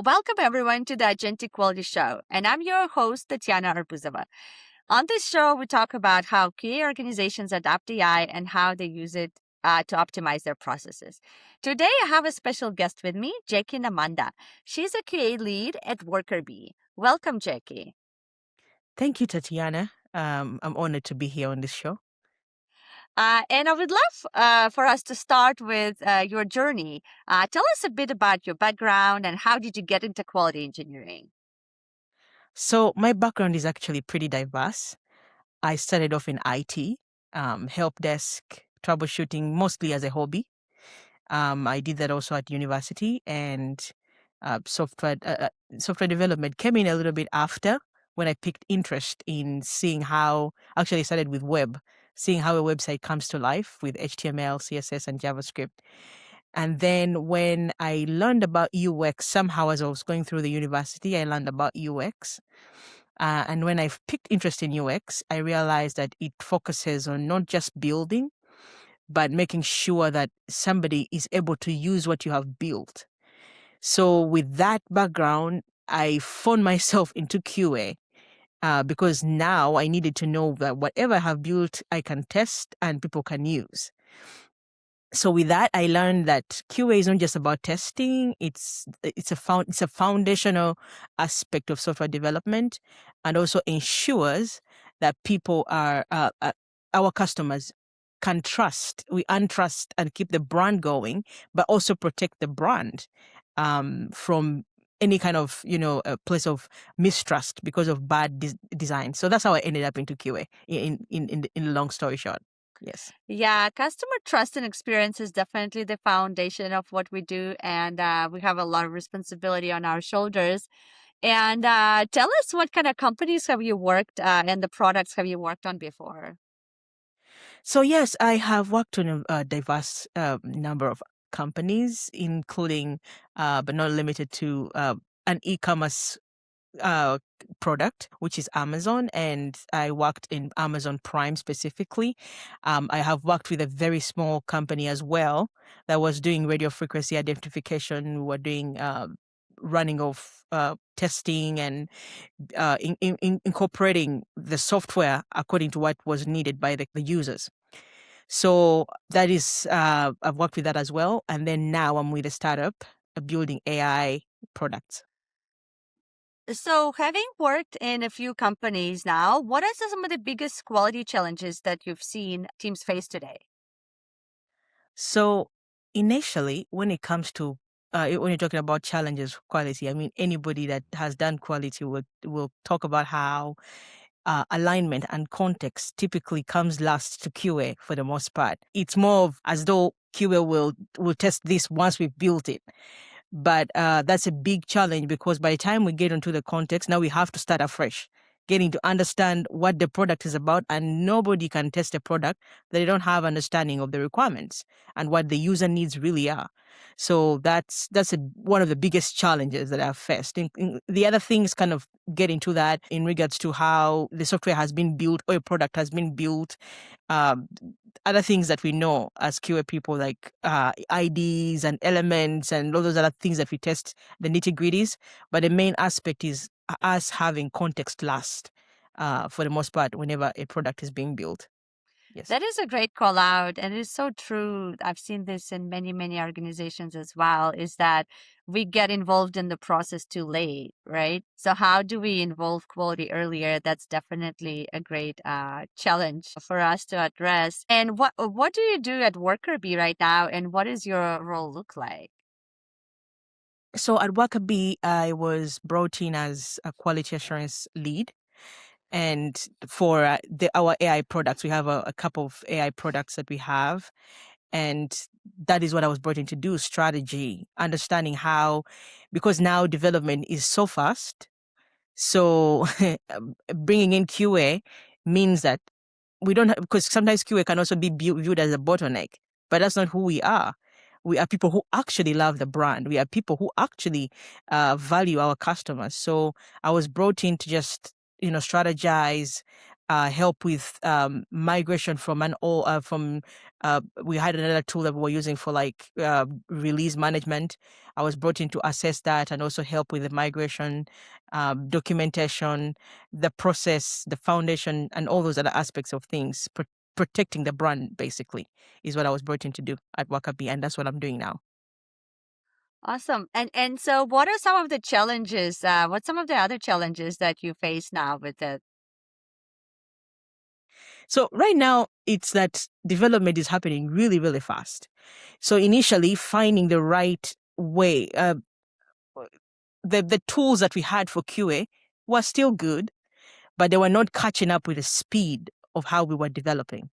Welcome everyone to the Agentic Quality Show, and I'm your host, Tatyana. On this show, we talk about how QA organizations adapt AI and how they use it to optimize their processes. Today, I have a special guest with me, Jackie Namanda. She's a QA lead at Workerbee. Welcome, Jackie. Thank you, Tatyana. I'm honored to be here on this show. And I would love for us to start with your journey. Tell us a bit about your background and how did you get into quality engineering? So my background is actually pretty diverse. I started off in IT, help desk, troubleshooting, mostly as a hobby. I did that also at university, and software development came in a little bit after when I picked interest in seeing how. Actually, I started with web, seeing how a website comes to life with HTML, CSS, and JavaScript. And then when I learned about UX, somehow as I was going through the university, I learned about UX. And when I picked interest in UX, I realized that it focuses on not just building, but making sure that somebody is able to use what you have built. So with that background, I found myself into QA because now I needed to know that whatever I have built, I can test and people can use. So with that, I learned that QA is not just about testing; it's a foundational aspect of software development, and also ensures that people are our customers can trust. We untrust and keep the brand going, but also protect the brand from any kind of a place of mistrust because of bad design. So that's how I ended up into QA. In the long story short. Yes. Yeah, customer trust and experience is definitely the foundation of what we do. And we have a lot of responsibility on our shoulders. And tell us, what kind of companies have you worked and the products have you worked on before? So yes, I have worked on a diverse number of companies, including, but not limited to, an e-commerce product, which is Amazon, and I worked in Amazon Prime specifically. I have worked with a very small company as well that was doing radio frequency identification. We were doing running of testing and incorporating the software according to what was needed by the users. So that is, I've worked with that as well. And then now I'm with a startup building AI products. So, having worked in a few companies now, what are some of the biggest quality challenges that you've seen teams face today? So initially, when it comes to when you're talking about challenges for quality, I mean anybody that has done quality will talk about how alignment and context typically comes last to QA for the most part. It's more of as though QA will test this once we've built it. But that's a big challenge because by the time we get into the context, now we have to start afresh, getting to understand what the product is about, and nobody can test a product that they don't have understanding of the requirements and what the user needs really are. So that's one of the biggest challenges that I've faced. The other things kind of get into that in regards to how the software has been built or a product has been built. Um, Other things that we know as QA people, like IDs and elements and all those other things that we test, the nitty gritties. But the main aspect is us having context last for the most part whenever a product is being built. Yes. That is a great call out, and it's so true. I've seen this in many, many organizations as well, is that we get involved in the process too late, right? So how do we involve quality earlier? That's definitely a great challenge for us to address. And what do you do at Workerbee right now, and what does your role look like? So at Workerbee, I was brought in as a quality assurance lead. And for our AI products, we have a couple of AI products that we have. And that is what I was brought in to do, strategy, understanding how, because now development is so fast. So bringing in QA means that we don't have, because sometimes QA can also be viewed as a bottleneck, but that's not who we are. We are people who actually love the brand. We are people who actually value our customers. So I was brought in to just, strategize help with migration from we had another tool that we were using for like release management. I was brought in to assess that and also help with the migration, documentation, the process, the foundation, and all those other aspects of things. Protecting the brand basically is what I was brought in to do at Workerbee, and that's what I'm doing now. Awesome. And so what are some of the challenges? What's some of the other challenges that you face now with it? So right now, it's that development is happening really, really fast. So initially, finding the right way, the tools that we had for QA were still good, but they were not catching up with the speed of how we were developing.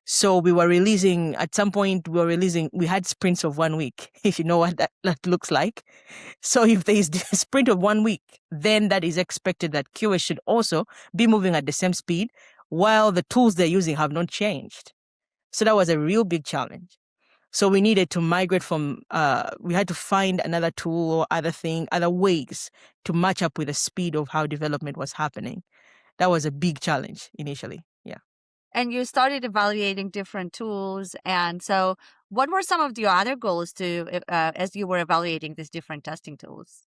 So we were releasing, at some point, we had sprints of 1 week, if you know what that looks like. So if there is a sprint of 1 week, then that is expected that QA should also be moving at the same speed while the tools they're using have not changed. So that was a real big challenge. So we needed to migrate we had to find another tool or other ways to match up with the speed of how development was happening. That was a big challenge initially. Yeah. And you started evaluating different tools. And so what were some of your other goals as you were evaluating these different testing tools?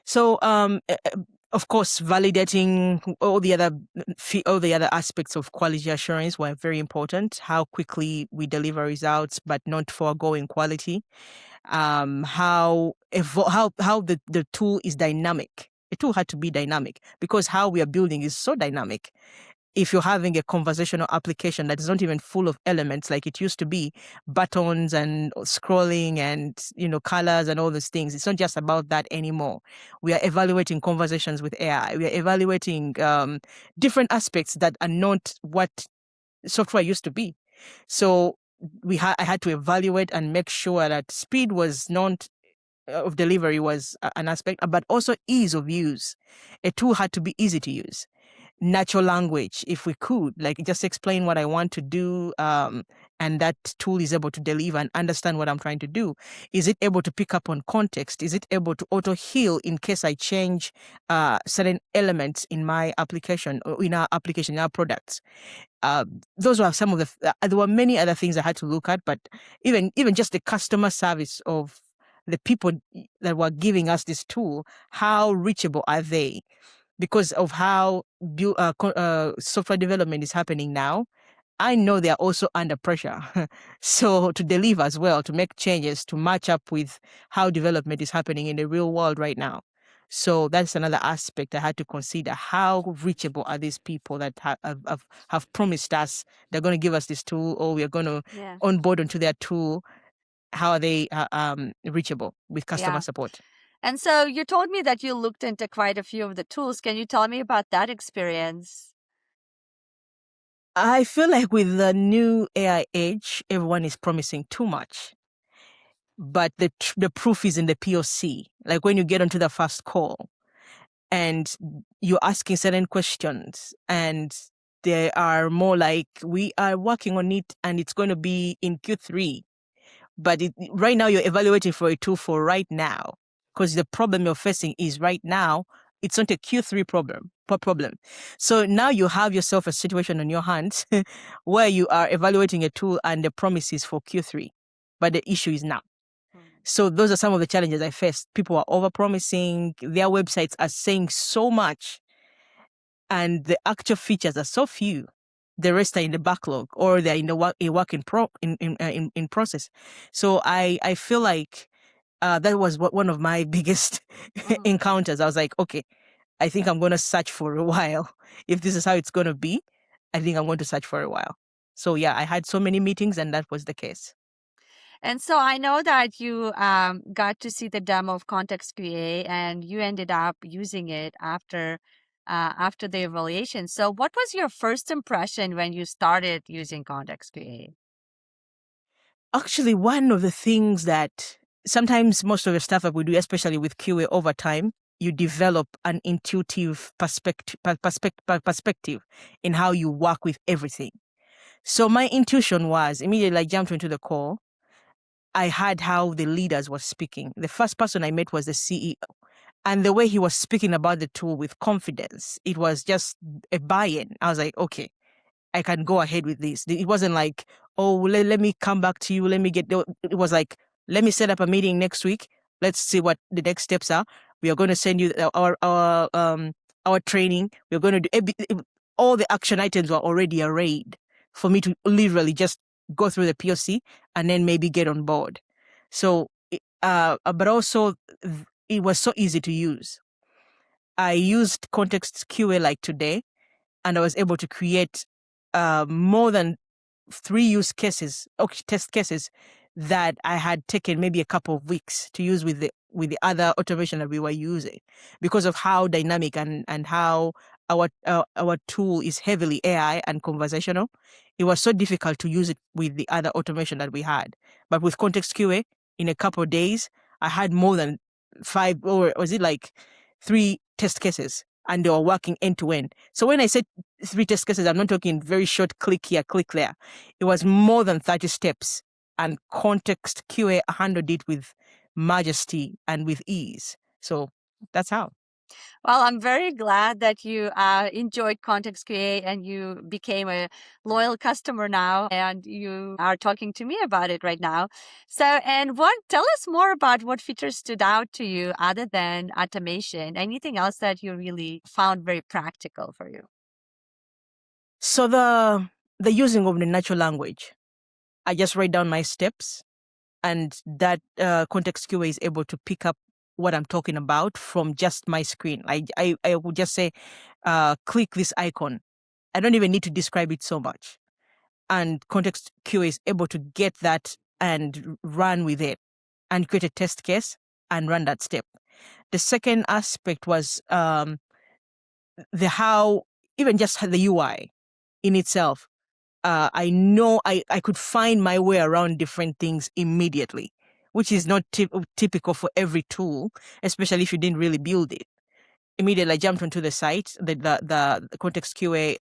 So, of course, validating all the other aspects of quality assurance were very important. How quickly we deliver results, but not foregoing quality. How the tool is dynamic. The tool had to be dynamic because how we are building is so dynamic. If you're having a conversational application that is not even full of elements like it used to be, buttons and scrolling and colors and all those things, it's not just about that anymore. We are evaluating conversations with AI. We are evaluating different aspects that are not what software used to be. So I had to evaluate and make sure that speed was not of delivery was an aspect, but also ease of use. A tool had to be easy to use. Natural language, if we could, like just explain what I want to do, and that tool is able to deliver and understand what I'm trying to do. Is it able to pick up on context? Is it able to auto heal in case I change certain elements in my application or in our application, in our products? Those were some of there were many other things I had to look at, but even just the customer service of the people that were giving us this tool, how reachable are they? Because of how software development is happening now, I know they are also under pressure. So to deliver as well, to make changes, to match up with how development is happening in the real world right now. So that's another aspect I had to consider. How reachable are these people that have promised us they're going to give us this tool, or we are going to onboard onto their tool? How are they reachable with customer support? And so you told me that you looked into quite a few of the tools. Can you tell me about that experience? I feel like with the new AI age, everyone is promising too much. But the proof is in the POC. Like when you get onto the first call and you're asking certain questions and they are more like, we are working on it and it's going to be in Q3. But right now you're evaluating for a tool for right now, because the problem you're facing is right now. It's not a Q3 problem. So now you have yourself a situation on your hands where you are evaluating a tool and the promise is for Q3, but the issue is now. So those are some of the challenges I faced. People are over-promising. Their websites are saying so much, and the actual features are so few. The rest are in the backlog, or they're in the work in process. So I feel like that was one of my biggest encounters. I was like, okay, I think I'm going to search for a while. If this is how it's going to be, I think I'm going to search for a while. So yeah, I had so many meetings, and that was the case. And so I know that you got to see the demo of ContextQA, and you ended up using it after the evaluation. So what was your first impression when you started using ContextQA? Actually, one of the things that sometimes most of the stuff that we do, especially with QA over time, you develop an intuitive perspective in how you work with everything. So my intuition was immediately I jumped into the call. I heard how the leaders were speaking. The first person I met was the CEO. And the way he was speaking about the tool with confidence, it was just a buy-in. I was like, okay, I can go ahead with this. It wasn't like, oh, let me come back to you. Let me get. It was like, let me set up a meeting next week. Let's see what the next steps are. We are going to send you our training. We're going to do all the action items were already arrayed for me to literally just go through the POC and then maybe get on board. So, but also it was so easy to use. I used ContextQA like today, and I was able to create more than 3 use cases, test cases that I had taken maybe a couple of weeks to use with the other automation that we were using, because of how dynamic and how our tool is heavily AI and conversational. It was so difficult to use it with the other automation that we had. But with ContextQA, in a couple of days, I had more than 5, or was it like 3 test cases, and they were working end to end. So when I said 3 test cases, I'm not talking very short click here, click there. It was more than 30 steps, and ContextQA handled it with majesty and with ease. So that's how. Well, I'm very glad that you enjoyed ContextQA and you became a loyal customer now, and you are talking to me about it right now. So, and tell us more about what features stood out to you other than automation. Anything else that you really found very practical for you? So the using of the natural language, I just write down my steps, and that ContextQA is able to pick up what I'm talking about from just my screen. I would just say, click this icon. I don't even need to describe it so much. And ContextQA is able to get that and run with it and create a test case and run that step. The second aspect was the how, even just the UI in itself. I know I could find my way around different things immediately, which is not typical for every tool, especially if you didn't really build it. Immediately, I jumped onto the site, the ContextQA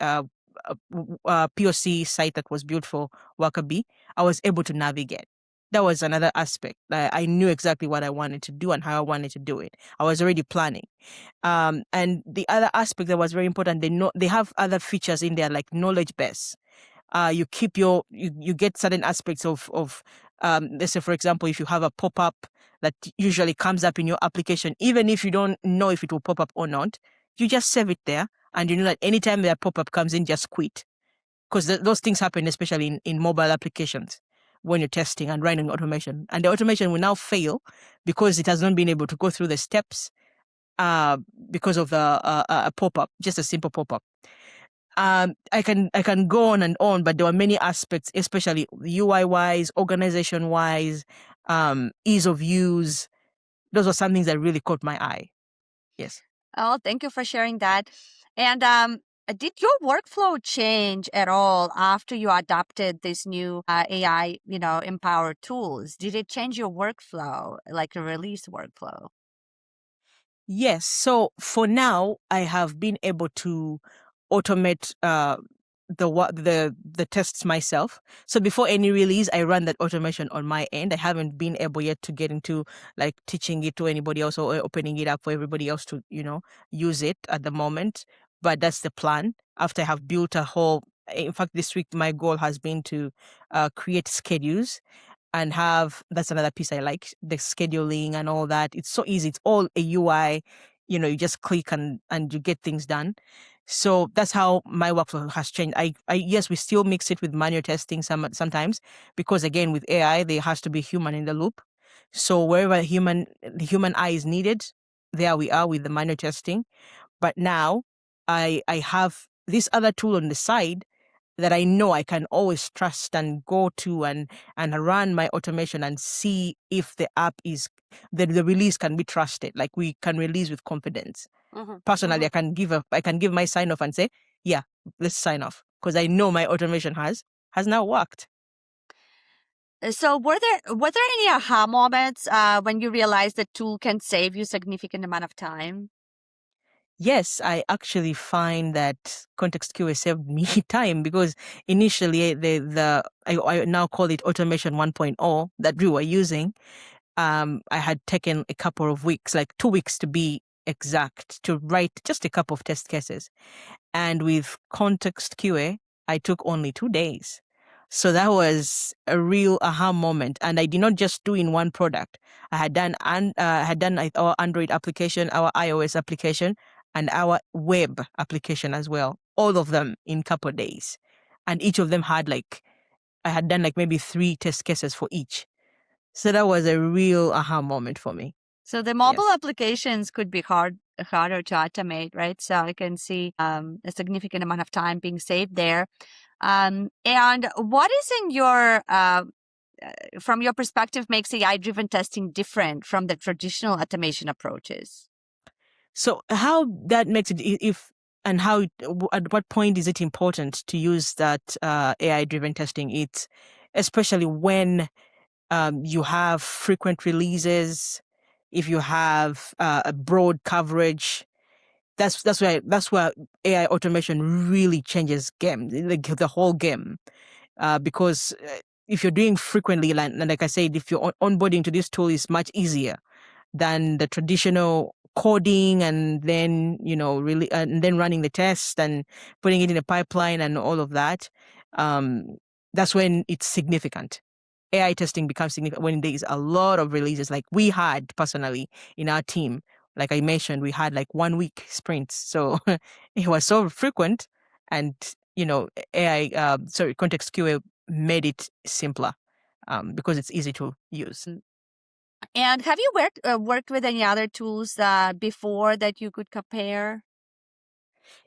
POC site that was built for Workerbee. I was able to navigate. That was another aspect. I knew exactly what I wanted to do and how I wanted to do it. I was already planning. And the other aspect that was very important, they have other features in there like knowledge base. You keep you get certain aspects of let's say, for example, if you have a pop-up that usually comes up in your application, even if you don't know if it will pop up or not, you just save it there, and you know that anytime that pop-up comes in, just quit. Because those things happen, especially in mobile applications when you're testing and running automation. And the automation will now fail because it has not been able to go through the steps because of a pop-up, just a simple pop-up. I can go on, but there were many aspects, especially UI wise, organization wise, ease of use. Those were some things that really caught my eye. Yes. Oh, thank you for sharing that. And did your workflow change at all after you adopted this new AI, empowered tools? Did it change your workflow, like the release workflow? Yes. So for now, I have been able to automate the tests myself. So before any release, I run that automation on my end. I haven't been able yet to get into like teaching it to anybody else or opening it up for everybody else to use it at the moment. But that's the plan. After I have built a whole, in fact, this week my goal has been to create schedules and that's another piece I like, the scheduling and all that. It's so easy. It's all a UI. You just click and you get things done. So that's how my workflow has changed. I yes, we still mix it with manual testing sometimes, because again, with AI, there has to be human in the loop. So wherever the human eye is needed, there we are with the manual testing. But now I have this other tool on the side that I know I can always trust and go to and run my automation and see if the app is the release can be trusted. Like we can release with confidence. Personally, I can give my sign off and say, yeah, let's sign off, because I know my automation has now worked. So were there any aha moments when you realized the tool can save you significant amount of time? Yes, I actually find that ContextQA saved me time, because initially I now call it automation 1.0 that we were using. I had taken a couple of weeks, like 2 weeks to be exact to write just a couple of test cases. And with ContextQA, I took only 2 days. So that was a real aha moment. And I did not just do in one product. I had done our Android application, our iOS application, and our web application as well. All of them in couple of days. And each of them had I had done maybe 3 test cases for each. So that was a real aha moment for me. So the mobile Yes. applications could be harder to automate, right? So I can see a significant amount of time being saved there. And what is in your from your perspective makes AI-driven testing different from the traditional automation approaches? So how that makes it if and how at what point is it important to use that AI-driven testing? It's especially when you have frequent releases, if you have a broad coverage. That's where AI automation really changes game, the whole game, because if you're doing frequently, like I said, if you're onboarding to this tool is much easier than the traditional coding and then really and then running the test and putting it in a pipeline and all of that. That's when it's significant. AI testing becomes significant when there is a lot of releases. Like we had personally in our team, like I mentioned, we had 1 week sprints, so it was so frequent, and AI, Context QA made it simpler because it's easy to use. And have you worked with any other tools before that you could compare?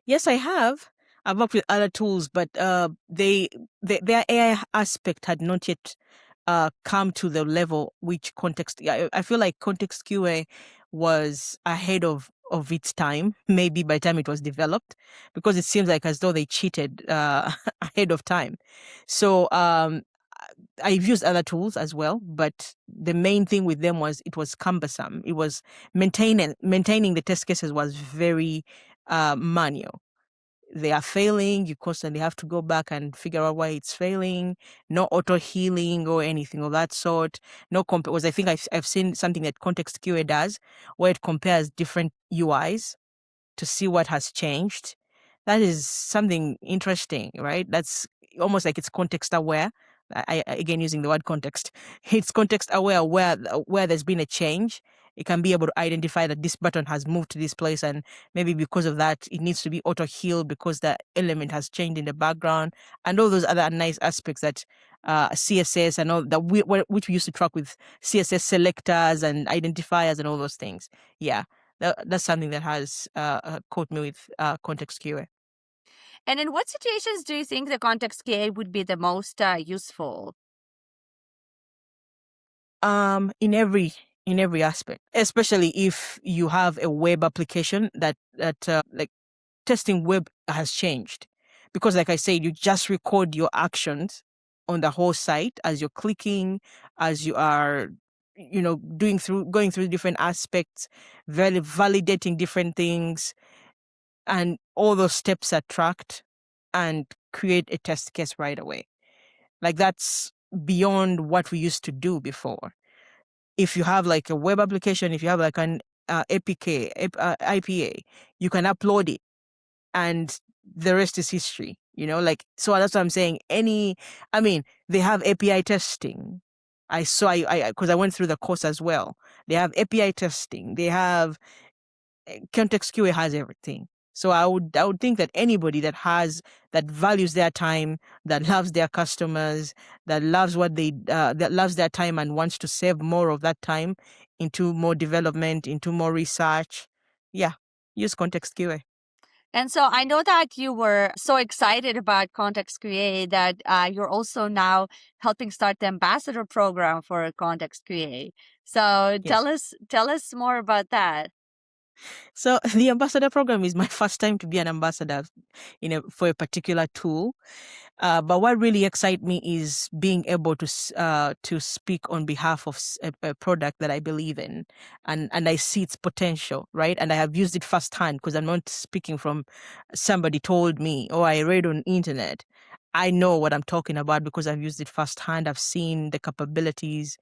Yes, I have. I've worked with other tools, but their AI aspect had not yet come to the level which context. I feel like Context QA was ahead of its time, maybe by the time it was developed, because it seems like as though they cheated ahead of time. So I've used other tools as well, but the main thing with them was it was cumbersome. It was maintaining the test cases was very manual. They are failing. You constantly have to go back and figure out why it's failing. No auto healing or anything of that sort. No because I think I've seen something that Context QA does, where it compares different UIs to see what has changed. That is something interesting, right? That's almost like it's context aware. Again, using the word context, it's context aware where there's been a change. It can be able to identify that this button has moved to this place, and maybe because of that, it needs to be auto healed because the element has changed in the background, and all those other nice aspects that CSS and all that which we used to track with CSS selectors and identifiers and all those things. Yeah, that's something that has caught me with Context QA. And in what situations do you think the context QA would be the most useful? In every aspect, especially if you have a web application that like testing web has changed, because like I said, you just record your actions on the whole site as you're clicking, as you are going through different aspects, validating different things, and all those steps are tracked and create a test case right away. Like that's beyond what we used to do before. If you have like a web application, if you have like an APK, IPA, you can upload it and the rest is history, so that's what I'm saying. They have API testing. Because I went through the course as well. They have API testing. They have ContextQA has everything. So I would think that anybody that values their time, that loves their customers, that loves that loves their time and wants to save more of that time into more development, into more research, yeah, use ContextQA. And so I know that you were so excited about Context QA that you're also now helping start the ambassador program for Context QA. So Yes. tell us more about that. So the ambassador program is my first time to be an ambassador, for a particular tool. But what really excites me is being able to speak on behalf of a product that I believe in, and I see its potential, right? And I have used it firsthand because I'm not speaking from somebody told me or I read on internet. I know what I'm talking about because I've used it firsthand. I've seen the capabilities,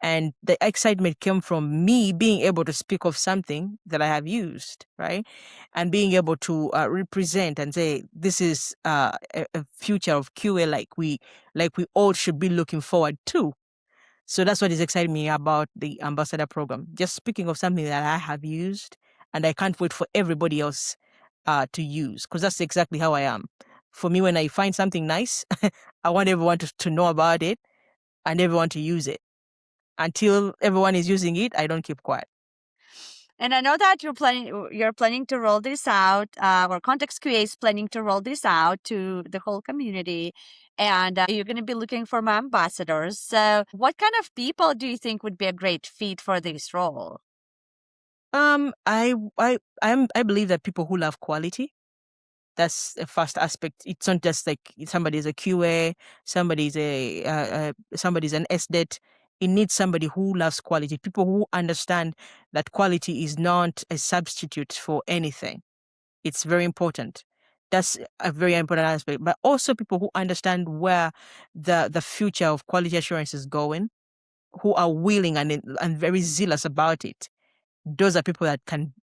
And the excitement came from me being able to speak of something that I have used, right? And being able to represent and say, this is a future of QA like we all should be looking forward to. So that's what is exciting me about the ambassador program. Just speaking of something that I have used, and I can't wait for everybody else to use, because that's exactly how I am. For me, when I find something nice, I want everyone to know about it and everyone to use it. Until everyone is using it, I don't keep quiet. And I know that you're planning to roll this out, or ContextQA is planning to roll this out to the whole community, and you're going to be looking for more ambassadors. So, what kind of people do you think would be a great fit for this role? I believe that people who love quality, that's the first aspect. It's not just like somebody's a QA, somebody's an SDET. It needs somebody who loves quality. People who understand that quality is not a substitute for anything. It's very important. That's a very important aspect. But also people who understand where the future of quality assurance is going, who are willing and very zealous about it. Those are people that can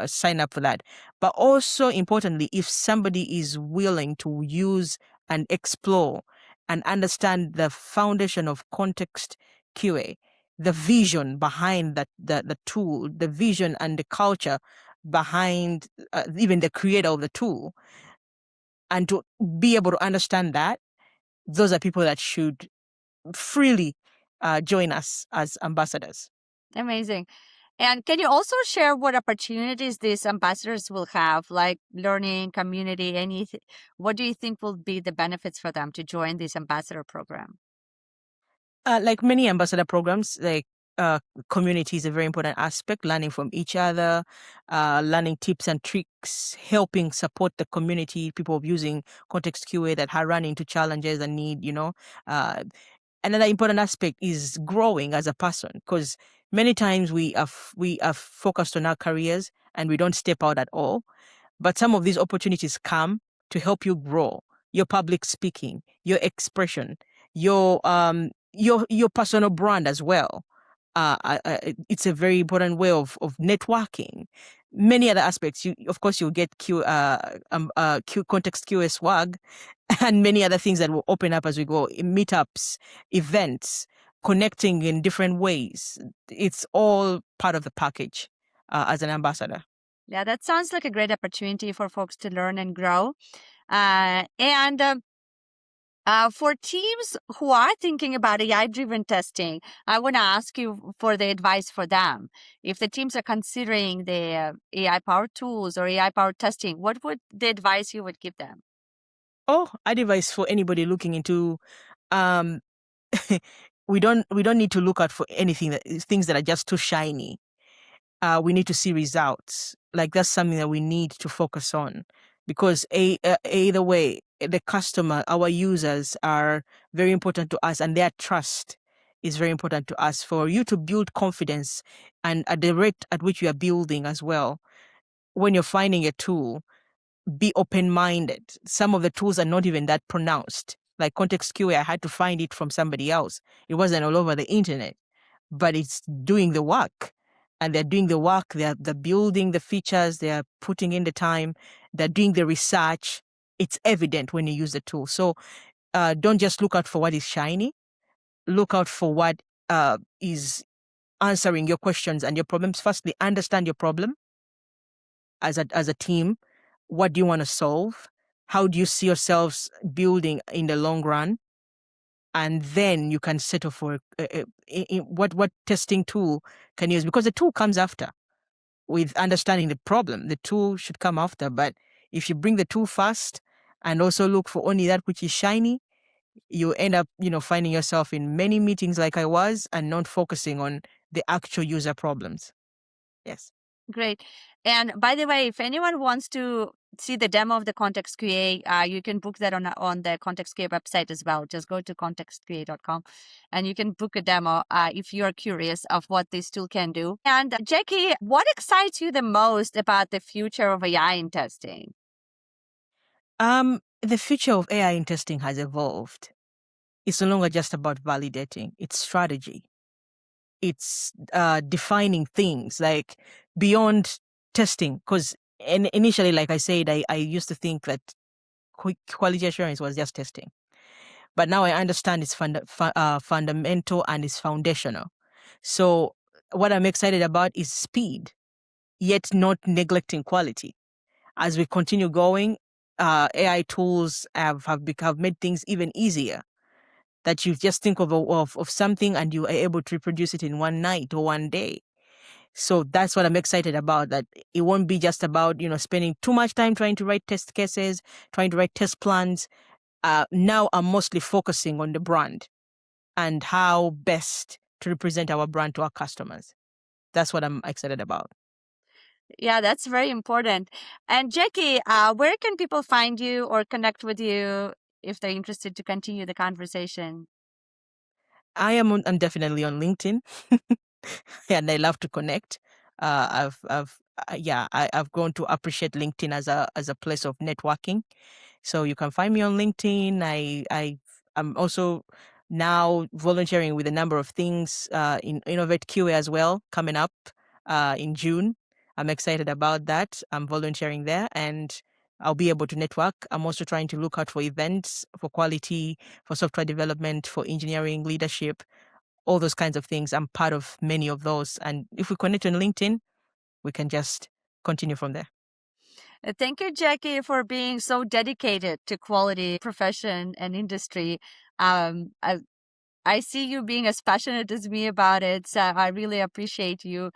sign up for that. But also importantly, if somebody is willing to use and explore and understand the foundation of context QA, the vision behind the tool, the vision and the culture behind even the creator of the tool, and to be able to understand that, those are people that should freely join us as ambassadors. Amazing. And can you also share what opportunities these ambassadors will have, like learning, community, anything? What do you think will be the benefits for them to join this ambassador program? Like many ambassador programs, like community is a very important aspect, learning from each other, learning tips and tricks, helping support the community, people using Context QA that are running into challenges and need. Uh, Another important aspect is growing as a person, because many times we are focused on our careers and we don't step out at all. But some of these opportunities come to help you grow your public speaking, your expression, your personal brand as well. It's a very important way of networking. Many other aspects. Of course, you'll get context QA swag, and many other things that will open up as we go. Meetups, events, connecting in different ways. It's all part of the package as an ambassador. Yeah, that sounds like a great opportunity for folks to learn and grow. And for teams who are thinking about AI-driven testing, I want to ask you for the advice for them. If the teams are considering the AI-powered tools or AI-powered testing, what would the advice you would give them? Oh, advice for anybody looking into um we don't need to look out for things that are just too shiny. We need to see results. Like that's something that we need to focus on, because either way, the customer, our users are very important to us, and their trust is very important to us. For you to build confidence and at the rate at which you are building as well, when you're finding a tool, be open-minded. Some of the tools are not even that pronounced. Like ContextQA, I had to find it from somebody else. It wasn't all over the internet, but it's doing the work. And they're doing the work, they're building the features, they're putting in the time, they're doing the research. It's evident when you use the tool. So don't just look out for what is shiny. Look out for what is answering your questions and your problems. Firstly, understand your problem as a team. What do you want to solve? How do you see yourselves building in the long run? And then you can settle for what testing tool can you use, because the tool comes after. With understanding the problem, the tool should come after. But if you bring the tool first and also look for only that which is shiny, you end up finding yourself in many meetings like I was, and not focusing on the actual user problems. Yes. Great. And by the way, if anyone wants to see the demo of the ContextQA, you can book that on the ContextQA website as well. Just go to contextqa.com and you can book a demo if you're curious of what this tool can do. And Jackie, what excites you the most about the future of AI in testing? The future of AI in testing has evolved. It's no longer just about validating, it's strategy. it's defining things like beyond testing. Because initially, like I said, I used to think that quality assurance was just testing. But now I understand it's fundamental and it's foundational. So what I'm excited about is speed, yet not neglecting quality. As we continue going, AI tools have made things even easier. That you just think of something and you are able to reproduce it in one night or one day. So that's what I'm excited about. That it won't be just about spending too much time trying to write test cases, trying to write test plans. Now I'm mostly focusing on the brand and how best to represent our brand to our customers. That's what I'm excited about. Yeah, that's very important. And Jackie, where can people find you or connect with you if they're interested to continue the conversation? I'm definitely on LinkedIn, and I love to connect. I've grown to appreciate LinkedIn as a place of networking. So you can find me on LinkedIn. I'm also now volunteering with a number of things in Innovate QA as well, coming up in June. I'm excited about that. I'm volunteering there, and I'll be able to network. I'm also trying to look out for events for quality, for software development, for engineering leadership, all those kinds of things. I'm part of many of those. And if we connect on LinkedIn, we can just continue from there. Thank you, Jackie, for being so dedicated to quality, profession, and industry. Um, I, I see you being as passionate as me about it. So I really appreciate you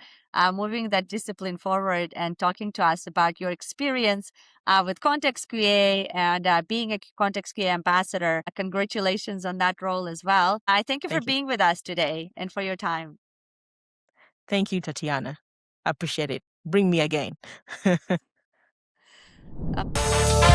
moving that discipline forward and talking to us about your experience with ContextQA and being a ContextQA ambassador. Congratulations on that role as well. I thank you for Thank you. being with us today and for your time. Thank you, Tatyana. I appreciate it. Bring me again. Uh,